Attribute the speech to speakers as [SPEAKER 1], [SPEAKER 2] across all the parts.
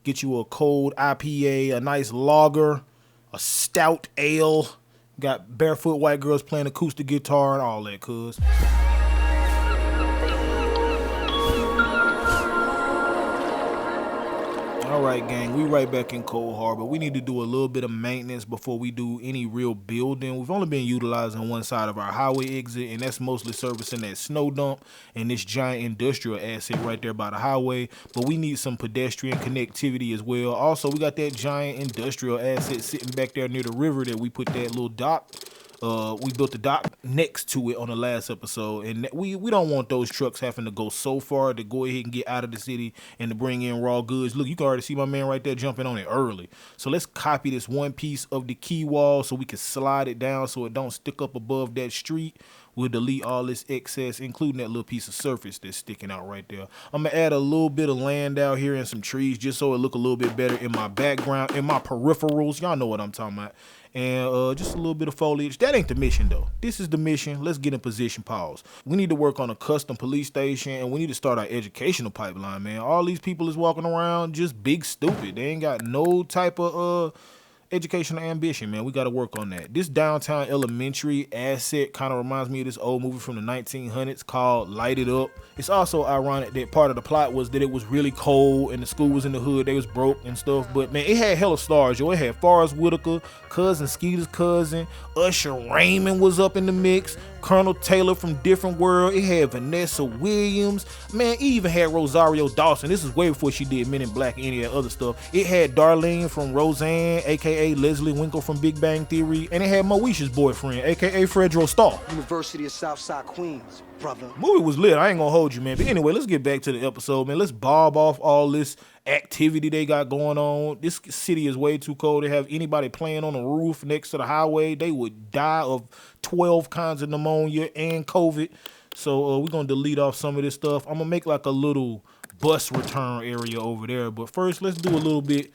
[SPEAKER 1] Get you a cold IPA, a nice lager, a stout ale. Got barefoot white girls playing acoustic guitar and all that, cuz. All right, gang, we right back in Cold Harbor. We need to do a little bit of maintenance before we do any real building. We've only been utilizing one side of our highway exit, and that's mostly servicing that snow dump and this giant industrial asset right there by the highway. But we need some pedestrian connectivity as well. Also, we got that giant industrial asset sitting back there near the river that we put that little dock. We built the dock next to it on the last episode, and we don't want those trucks having to go so far to go ahead and get out of the city and to bring in raw goods. Look, you can already see my man right there jumping on it early. So let's copy this one piece of the key wall so we can slide it down so it don't stick up above that street. We'll delete all this excess, including that little piece of surface that's sticking out right there. I'm gonna add a little bit of land out here and some trees just so it look a little bit better in my background, in my peripherals. Y'all know what I'm talking about. And just a little bit of foliage. That ain't the mission though. This is the mission. Let's get in position. Pause. We need to work on a custom police station, and we need to start our educational pipeline, man. All these people is walking around just big stupid. They ain't got no type of educational ambition, man. We got to work on that. This downtown elementary asset kind of reminds me of this old movie from the 1900s called Light It Up. It's also ironic that part of the plot was that it was really cold and the school was in the hood. They was broke and stuff. But, man, it had hella stars, yo. It had Forrest Whitaker, Cousin Skeeter's cousin. Usher Raymond was up in the mix. Colonel Taylor from Different World. It had Vanessa Williams. Man, it even had Rosario Dawson. This is way before she did Men in Black and any of that other stuff. It had Darlene from Roseanne, a.k.a. Leslie Winkle from Big Bang Theory. And it had Moesha's boyfriend, a.k.a. Fredro Starr.
[SPEAKER 2] University of Southside Queens, brother.
[SPEAKER 1] Movie was lit. I ain't gonna hold you, man. But anyway, let's get back to the episode, man. Let's bob off all this activity they got going on. This city is way too cold to have anybody playing on the roof next to the highway. They would die of 12 kinds of pneumonia and COVID. So we're gonna delete off some of this stuff. I'm gonna make like a little bus return area over there. But first, let's do a little bit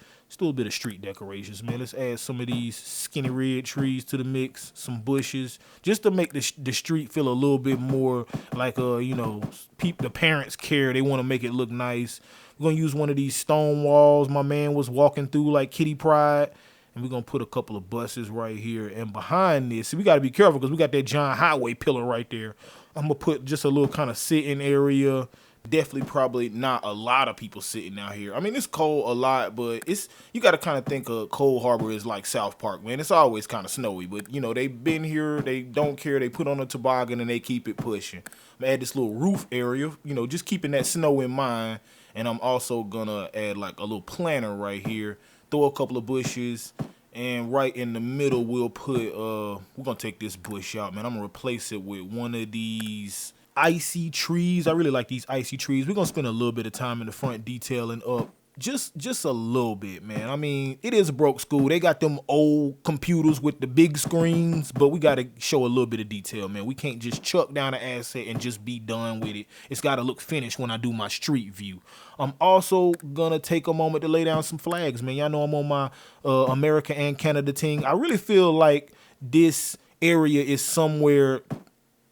[SPEAKER 1] of street decorations, man. Let's add some of these skinny red trees to the mix, some bushes, just to make the street feel a little bit more like the parents care. They want to make it look nice. We're gonna use one of these stone walls my man was walking through like Kitty Pryde. And we're going to put a couple of buses right here. And behind this, we got to be careful because we got that giant highway pillar right there. I'm going to put just a little kind of sitting area. Definitely probably not a lot of people sitting out here. I mean, it's cold a lot, but you got to kind of think of Cold Harbor as like South Park, man. It's always kind of snowy. But, they've been here. They don't care. They put on a toboggan and they keep it pushing. I'm going to add this little roof area, just keeping that snow in mind. And I'm also going to add like a little planter right here. Throw a couple of bushes, and right in the middle we'll put we're gonna take this bush out, man. I'm gonna replace it with one of these icy trees. I really like these icy trees. We're gonna spend a little bit of time in the front detailing up just a little bit, man. I mean, it is a broke school. They got them old computers with the big screens, but we got to show a little bit of detail, man. We can't just chuck down an asset and just be done with it. It's got to look finished when I do my street view. I'm also going to take a moment to lay down some flags, man. Y'all know I'm on my America and Canada team. I really feel like this area is somewhere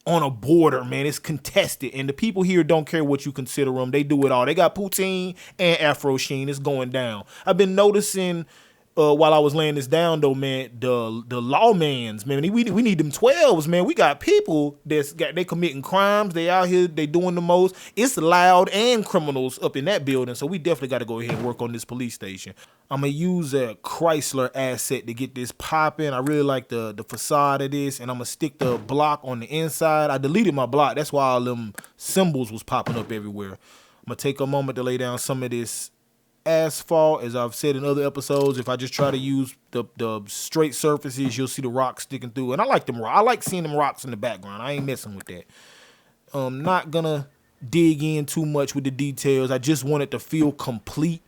[SPEAKER 1] on a border, man. It's contested, and the people here don't care what you consider them. They do it all. They got poutine and Afro Sheen. It's going down. I've been noticing while I was laying this down, though, man, the lawmans, man, we need them 12s, man. We got people they committing crimes. They out here, they doing the most. It's loud and criminals up in that building, so we definitely got to go ahead and work on this police station. I'm going to use a Chrysler asset to get this popping. I really like the facade of this, and I'm going to stick the block on the inside. I deleted my block. That's why all them symbols was popping up everywhere. I'm going to take a moment to lay down some of this asphalt. As I've said in other episodes, if I just try to use the straight surfaces, you'll see the rocks sticking through. And I like them rocks. I like seeing them rocks in the background. I ain't messing with that. I'm not going to dig in too much with the details. I just want it to feel complete.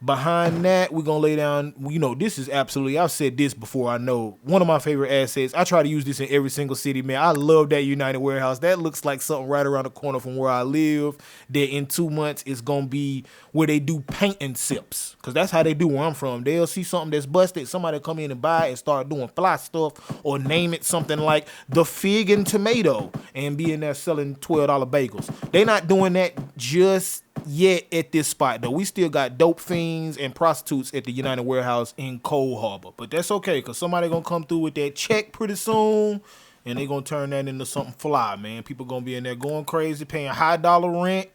[SPEAKER 1] Behind that, we're going to lay down, this is absolutely, I've said this before, I know, one of my favorite assets. I try to use this in every single city, man. I love that United Warehouse. That looks like something right around the corner from where I live, that in 2 months is going to be where they do paint and sips, because that's how they do where I'm from. They'll see something that's busted, somebody come in and buy it and start doing fly stuff, or name it something like the Fig and Tomato, and be in there selling $12 bagels. They not doing that just yet at this spot, though. We still got dope fiends and prostitutes at the United Warehouse in Cold Harbor. But that's okay, because somebody going to come through with that check pretty soon, and they going to turn that into something fly, man. People going to be in there going crazy, paying high dollar rent.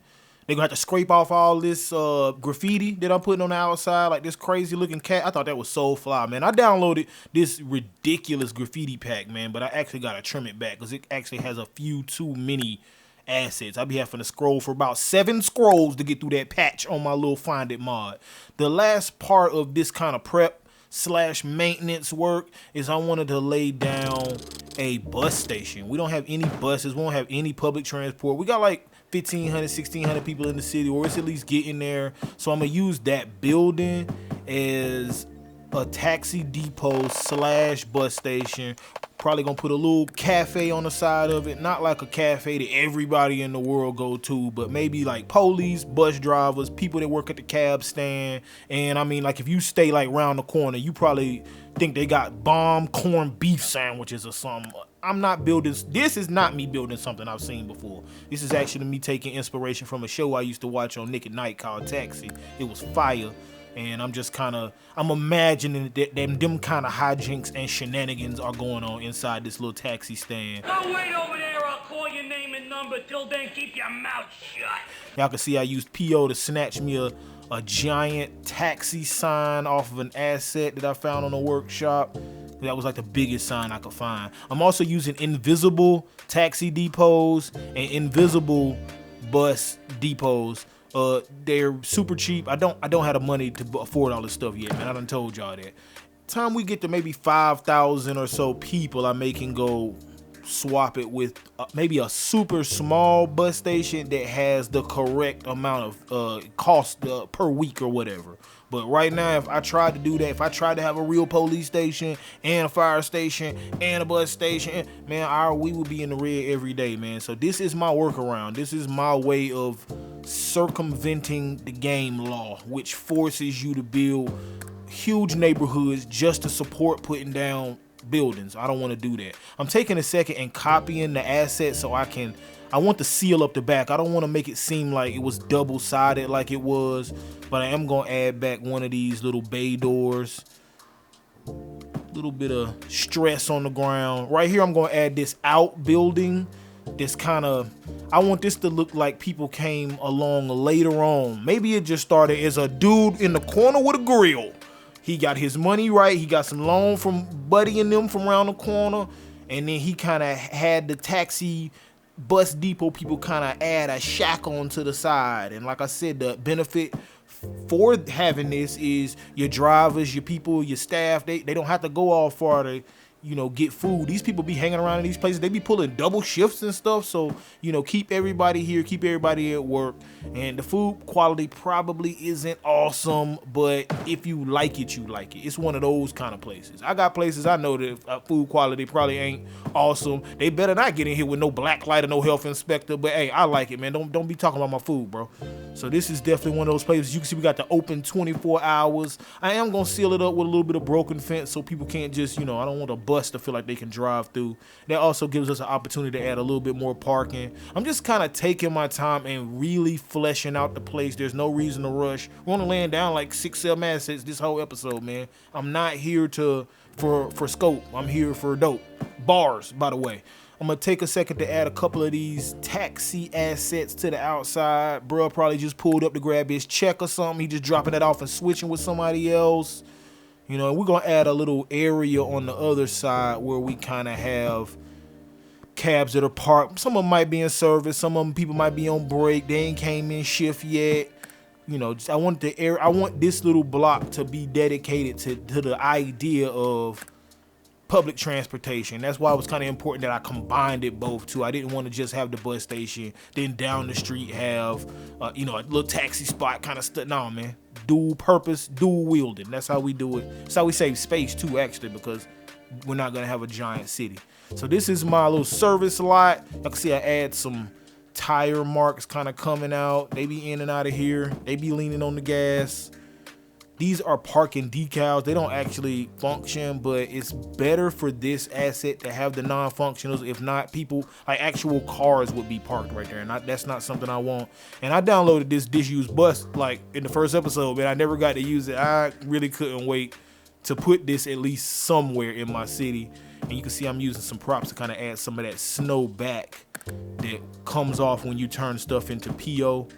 [SPEAKER 1] They're going to have to scrape off all this graffiti that I'm putting on the outside, like this crazy looking cat. I thought that was so fly, man. I downloaded this ridiculous graffiti pack, man, but I actually got to trim it back because it actually has a few too many assets. I'll be having to scroll for about 7 scrolls to get through that patch on my little Find It mod. The last part of this kind of prep / maintenance work is I wanted to lay down a bus station. We don't have any buses. We don't have any public transport. We got like 1,500, 1,600 people in the city, or it's at least getting there. So I'm going to use that building as a taxi depot / bus station. Probably going to put a little cafe on the side of it. Not like a cafe that everybody in the world go to, but maybe like police, bus drivers, people that work at the cab stand. And I mean, like if you stay like round the corner, you probably think they got bomb corned beef sandwiches or something. I'm not building, this is not me building something I've seen before. This is actually me taking inspiration from a show I used to watch on Nick at Night called Taxi. It was fire. And I'm just I'm imagining that them kind of hijinks and shenanigans are going on inside this little taxi stand.
[SPEAKER 3] Don't wait over there, I'll call your name and number. Till then, keep your mouth shut.
[SPEAKER 1] Y'all can see I used P.O. to snatch me a giant taxi sign off of an asset that I found on a workshop. That was like the biggest sign I could find. I'm also using invisible taxi depots and invisible bus depots. They're super cheap. I don't have the money to afford all this stuff yet, man. I done told y'all that. Time we get to maybe 5,000 or so people, I may can go swap it with maybe a super small bus station that has the correct amount of cost per week or whatever. But right now, if I tried to do that, if I tried to have a real police station and a fire station and a bus station, man, we would be in the red every day, man. So this is my workaround. This is my way of circumventing the game law, which forces you to build huge neighborhoods just to support putting down buildings. I don't want to do that. I'm taking a second and copying the assets so I want to seal up the back. I don't want to make it seem like it was double-sided like it was, but I am going to add back one of these little bay doors. Little bit of stress on the ground. Right here, I'm going to add this outbuilding. This I want this to look like people came along later on. Maybe it just started as a dude in the corner with a grill. He got his money right. He got some loan from Buddy and them from around the corner. And then he kind of had the taxi bus depot people kind of add a shack onto the side. And like I said, the benefit for having this is your drivers, your people, your staff, they don't have to go all far to get food. These people be hanging around in these places. They be pulling double shifts and stuff. So, keep everybody here, keep everybody at work. And the food quality probably isn't awesome, but if you like it, you like it. It's one of those kind of places. I got places I know that food quality probably ain't awesome. They better not get in here with no black light or no health inspector. But hey, I like it, man. Don't be talking about my food, bro. So this is definitely one of those places. You can see we got the open 24 hours. I am going to seal it up with a little bit of broken fence so people can't just, I don't want a bus to feel like they can drive through. That also gives us an opportunity to add a little bit more parking. I'm just kind of taking my time and really fleshing out the place. There's no reason to rush. We're only laying down like 6-7 assets this whole episode, man. I'm not here for scope. I'm here for dope. Bars, by the way. I'm gonna take a second to add a couple of these taxi assets to the outside. Bro probably just pulled up to grab his check or something. He just dropping that off and switching with somebody else. We're going to add a little area on the other side where we kind of have cabs that are parked. Some of them might be in service. Some of them people might be on break. They ain't came in shift yet. I want this little block to be dedicated to the idea of public transportation. That's why it was kind of important that I combined it both too. I didn't want to just have the bus station, then down the street have, a little taxi spot kind of stuff. No, man. Dual purpose, dual wielding. That's how we do it. That's how we save space too, actually, because we're not gonna have a giant city. So this is my little service lot. You can see I add some tire marks kind of coming out. They be in and out of here. They be leaning on the gas. These are parking decals. They don't actually function, but it's better for this asset to have the non-functionals. If not, people, like actual cars would be parked right there, and that's not something I want. And I downloaded this disused bus like in the first episode, but I never got to use it. I really couldn't wait to put this at least somewhere in my city. And you can see I'm using some props to kind of add some of that snow back that comes off when you turn stuff into PO.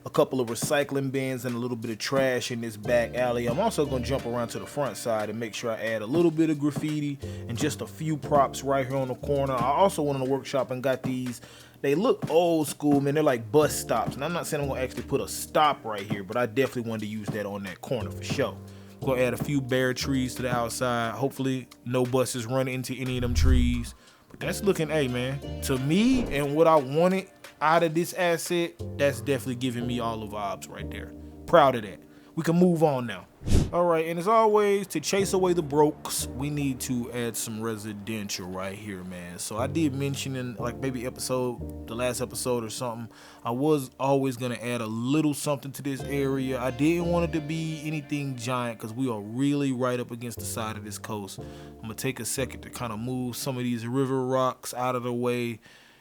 [SPEAKER 1] A couple of recycling bins and a little bit of trash in this back alley. I'm also going to jump around to the front side and make sure I add a little bit of graffiti and just a few props right here on the corner. I also went in the workshop and got these. They look old school, man. They're like bus stops. And I'm not saying I'm going to actually put a stop right here, but I definitely wanted to use that on that corner for sure. I'm going to add a few bare trees to the outside. Hopefully no buses run into any of them trees. But that's looking, hey, man, to me and what I wanted out of this asset, that's definitely giving me all the vibes right there. Proud of that. We can move on now. All right, and as always, to chase away the brokes, we need to add some residential right here, man. So I did mention in like maybe the last episode or something, I was always gonna add a little something to this area. I didn't want it to be anything giant because we are really right up against the side of this coast. I'm gonna take a second to kind of move some of these river rocks out of the way.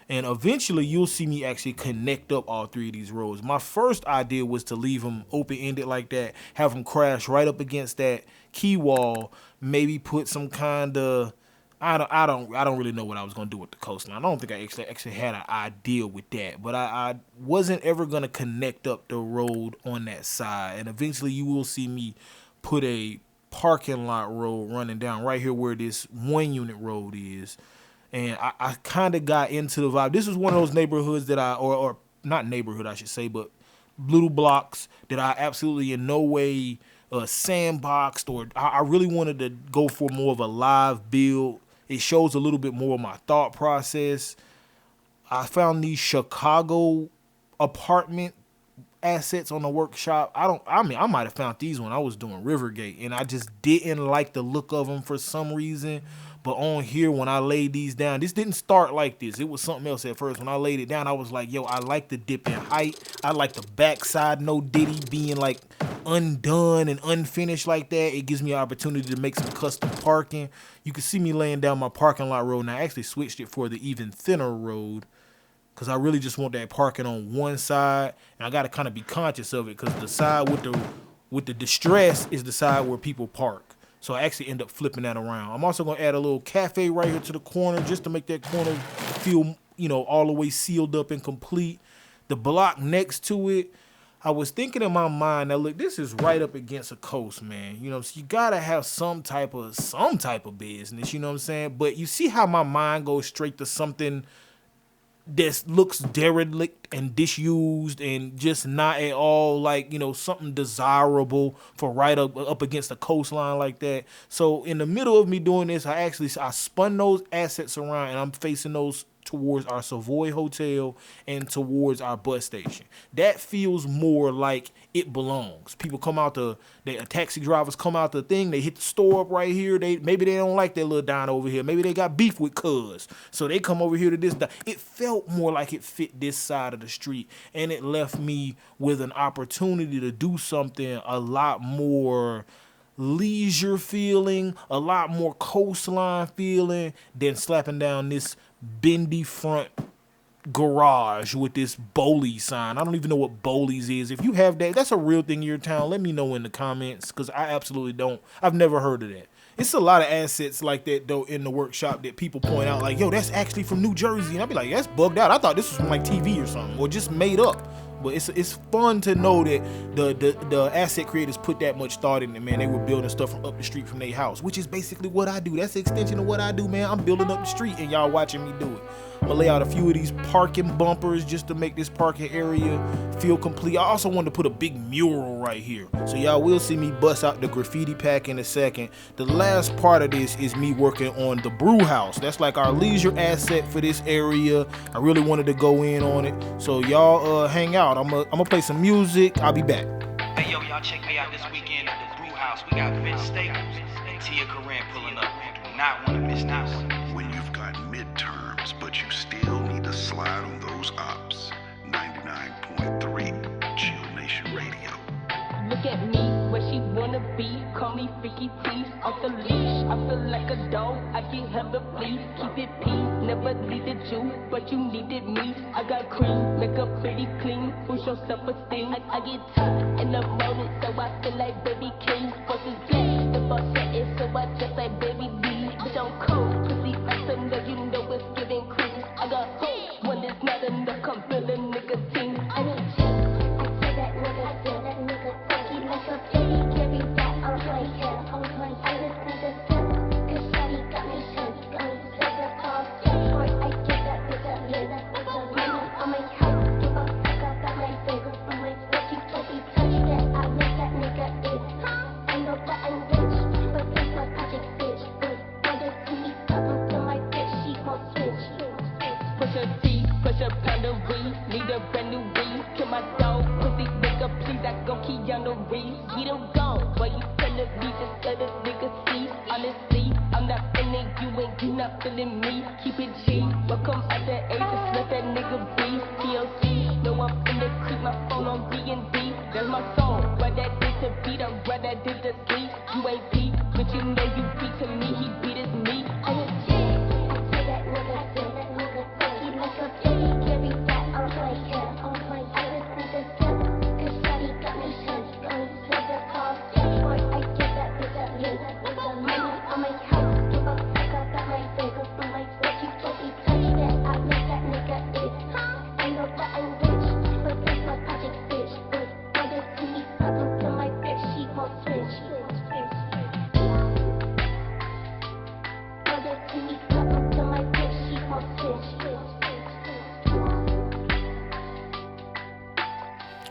[SPEAKER 1] And eventually you'll see me actually connect up all three of these roads. My first idea was to leave them open-ended like that, have them crash right up against that key wall, maybe put some kind of, I don't really know what I was gonna do with the coastline. I don't think I actually had an idea with that, but I wasn't ever gonna connect up the road on that side. And eventually you will see me put a parking lot road running down right here where this 1 unit road is. And I kind of got into the vibe. This is one of those neighborhoods that or not neighborhood, I should say, but little blocks that I absolutely in no way sandboxed, or I really wanted to go for more of a live build. It shows a little bit more of my thought process. I found these Chicago apartment assets on the workshop. I might have found these when I was doing Rivergate, and I just didn't like the look of them for some reason. But on here, when I laid these down, this didn't start like this. It was something else at first. When I laid it down, I was like, yo, I like the dip in height. I like the backside no diddy being like undone and unfinished like that. It gives me an opportunity to make some custom parking. You can see me laying down my parking lot road, and I actually switched it for the even thinner road because I really just want that parking on one side, and I got to kind of be conscious of it because the side with the distress is the side where people park. So I actually end up flipping that around. I'm also going to add a little cafe right here to the corner just to make that corner feel, all the way sealed up and complete. The block next to it, I was thinking in my mind, now look, this is right up against a coast, man. So you got to have some type of business, you know what I'm saying? But you see how my mind goes straight to something that looks derelict and disused and just not at all like, something desirable for right up against the coastline like that. So in the middle of me doing this, I spun those assets around, and I'm facing those towards our Savoy Hotel and towards our bus station. That feels more like it belongs. People come out taxi drivers come out the thing, they hit the store up right here. Maybe they don't like that little diner over here. Maybe they got beef with Cuz. So they come over here to this. It felt more like it fit this side of the street, and it left me with an opportunity to do something a lot more leisure feeling, a lot more coastline feeling than slapping down this bendy front garage with this Bowley sign. I don't even know what Bowley's is. If you have that's a real thing in your town, let me know in the comments, because I absolutely don't. I've never heard of that. It's a lot of assets like that though in the workshop that people point out like, yo, that's actually from New Jersey, and I'll be like, that's bugged out. I thought this was from like TV or something, or just made up. But it's fun to know that the asset creators put that much thought in it, man. They were building stuff from up the street from their house, which is basically what I do. That's the extension of what I do, man. I'm building up the street, and y'all watching me do it. I'm gonna lay out a few of these parking bumpers just to make this parking area feel complete. I also wanted to put a big mural right here, so y'all will see me bust out the graffiti pack in a second. The last part of this is me working on the Brewhouse. That's like our leisure asset for this area. I really wanted to go in on it, so y'all hang out. I'm gonna play some music. I'll be back.
[SPEAKER 4] Hey yo, y'all check me out this weekend at the Brewhouse. We got Vince Staples and Tia Corinne pulling up. You do not want to miss this.
[SPEAKER 5] When you've got midterms, but you still need to slide on those ops. 99.3 Chill Nation Radio.
[SPEAKER 6] Look at me, where she wanna freaky teeth off the leash. I feel like a dog, I get hella fleas. Keep it pee, never needed you, but you needed me. I got cream, make up pretty clean, push your self-esteem. I get tough in the moment, so I feel like baby king. What's his black, the boss said it, so I just like baby B. Bitch, I'm cool, pussy awesome, though you know it's giving cream. I got hope, when it's not enough, come feel a nigga team.
[SPEAKER 7] I need chill, I tell that nigga, he like a baby, carry that on my hip. I just need a sip, cause shawty got me shook. Serve a call, before I get that bitch up here. Money on my house, give a fuck about my bagel. But you can't be touched that, I make that nigga it. I know that I'm rich, but this my project bitch. Wonder to me something to my bitch, she won't switch.
[SPEAKER 6] Push a T, push a pound of weed, need a brand new weed. Kill my dog, pussy nigga, please, I go Keanu Reeves. Get him gone, why you telling me, just let a nigga see. Honestly, I'm not feeling you and you not feeling me. Keep it G, welcome at the age, just let that nigga be. TLC, no I'm finna keep my phone on D&D. That's my song, why that did to beat, I'm why that did to sleep. You ain't P, but you know you beat to me, he beat is me.
[SPEAKER 7] I need chill, I tell that nigga, he like a baby, carry that on my hip. I just need a sip, cause shawty got me shook. Serve a call, before I get that bitch up here. Money on my house, give a fuck about my bagel. But you can't be touched that, I make that nigga it. I know that I'm rich, but this my project bitch. Wonder to me something to my bitch, she won't switch. Wonder to me something to my bitch, she won't switch.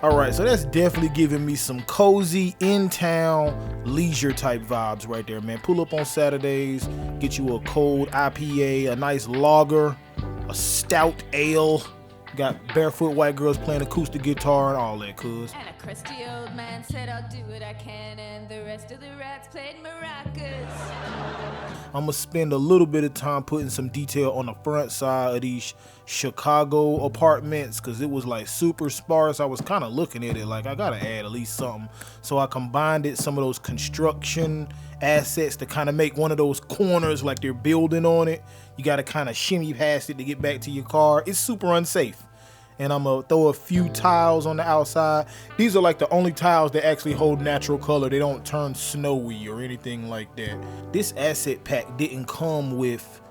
[SPEAKER 1] All right, so that's definitely giving me some cozy in-town leisure type vibes right there, man. Pull up on Saturdays, get you a cold IPA, a nice lager, a stout ale. Got barefoot white girls playing acoustic guitar and all that, cuz.
[SPEAKER 8] And a crusty old man said I'll do what I can, and the rest of the rats played maracas.
[SPEAKER 1] I'm gonna spend a little bit of time putting some detail on the front side of these Chicago apartments, because it was like super sparse. I was kind of looking at it like I gotta add at least something, so I combined it, some of those construction assets to kind of make one of those corners like they're building on it. You gotta kind of shimmy past it to get back to your car. It's super unsafe. And I'm gonna throw a few tiles on the outside. These are like the only tiles that actually hold natural color. They don't turn snowy or anything like that. This asset pack didn't come with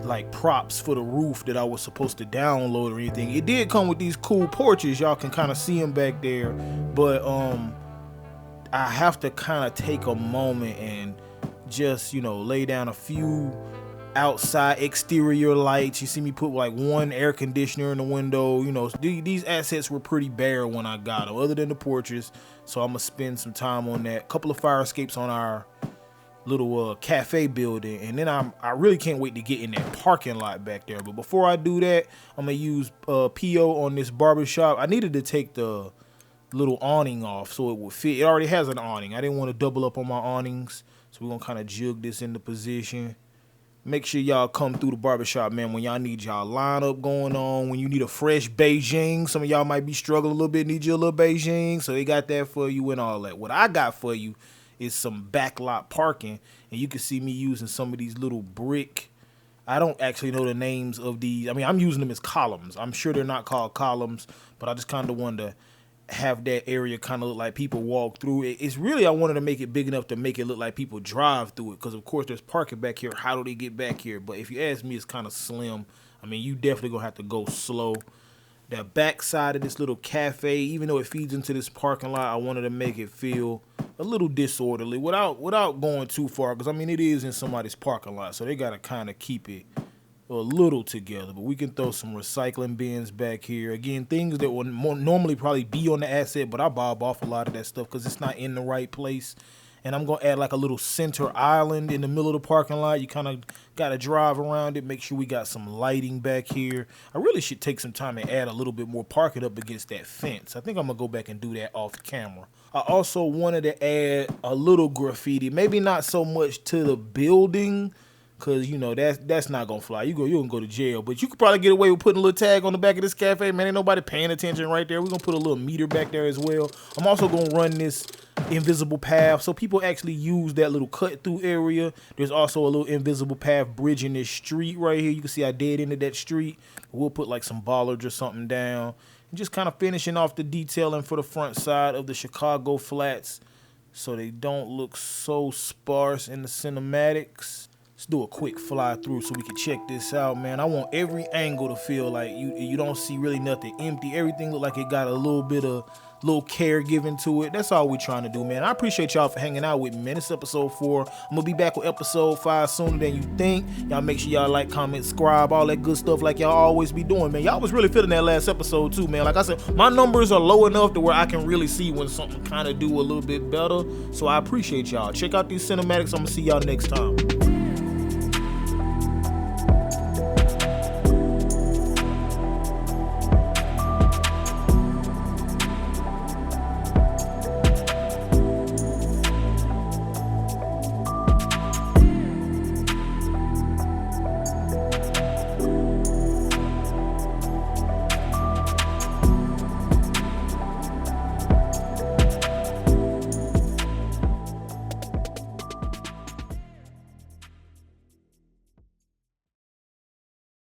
[SPEAKER 1] like props for the roof that I was supposed to download or anything. It did come with these cool porches. Y'all can kind of see them back there. But I have to kind of take a moment and just, you know, lay down a few outside exterior lights. You see me put like one air conditioner in the window. You know, these assets were pretty bare when I got them, other than the porches. So I'm gonna spend some time on that. Couple of fire escapes on our little cafe building, and then I really can't wait to get in that parking lot back there. But before I do that, I'm gonna use PO on this barbershop. I needed to take the little awning off so it would fit. It already has an awning. I didn't want to double up on my awnings, so we're gonna kind of jig this into position. Make sure y'all come through the barbershop, man, when y'all need y'all lineup going on, when you need a fresh Beijing. Some of y'all might be struggling a little bit, need you a little Beijing, so they got that for you and all that. What I got for you is some backlot parking, and you can see me using some of these little brick. I don't actually know the names of these. I mean, I'm using them as columns. I'm sure they're not called columns, but I just kind of wanted to have that area kind of look like people walk through it. It's really, I wanted to make it big enough to make it look like people drive through it, because of course there's parking back here. How do they get back here? But if you ask me, it's kind of slim. I mean, you definitely gonna have to go slow. The back side of this little cafe, even though it feeds into this parking lot, I wanted to make it feel a little disorderly without going too far, because I mean, it is in somebody's parking lot, so they gotta kind of keep it a little together. But we can throw some recycling bins back here. Again, things that would normally probably be on the asset, but I bob off a lot of that stuff because it's not in the right place. And I'm gonna add like a little center island in the middle of the parking lot. You kind of gotta drive around it, make sure we got some lighting back here. I really should take some time and add a little bit more parking up against that fence. I think I'm gonna go back and do that off camera. I also wanted to add a little graffiti, maybe not so much to the building, Cause you know that's not gonna fly. You gonna go to jail. But you could probably get away with putting a little tag on the back of this cafe, man. Ain't nobody paying attention right there. We're gonna put a little meter back there as well. I'm also gonna run this invisible path so people actually use that little cut through area. There's also a little invisible path bridging this street right here. You can see I dead into that street. We'll put like some bollards or something down. And just kind of finishing off the detailing for the front side of the Chicago flats so they don't look so sparse in the cinematics. Let's do a quick fly through so we can check this out, man. I want every angle to feel like you don't see really nothing empty. Everything look like it got a little bit of little care given to it. That's all we're trying to do, man. I appreciate y'all for hanging out with me, man. It's episode 4. I'm gonna be back with episode 5 sooner than you think. Y'all make sure y'all like, comment, subscribe, all that good stuff like y'all always be doing, man. Y'all was really feeling that last episode too, man. Like I said, my numbers are low enough to where I can really see when something kind of do a little bit better. So I appreciate y'all. Check out these cinematics. I'm gonna see y'all next time.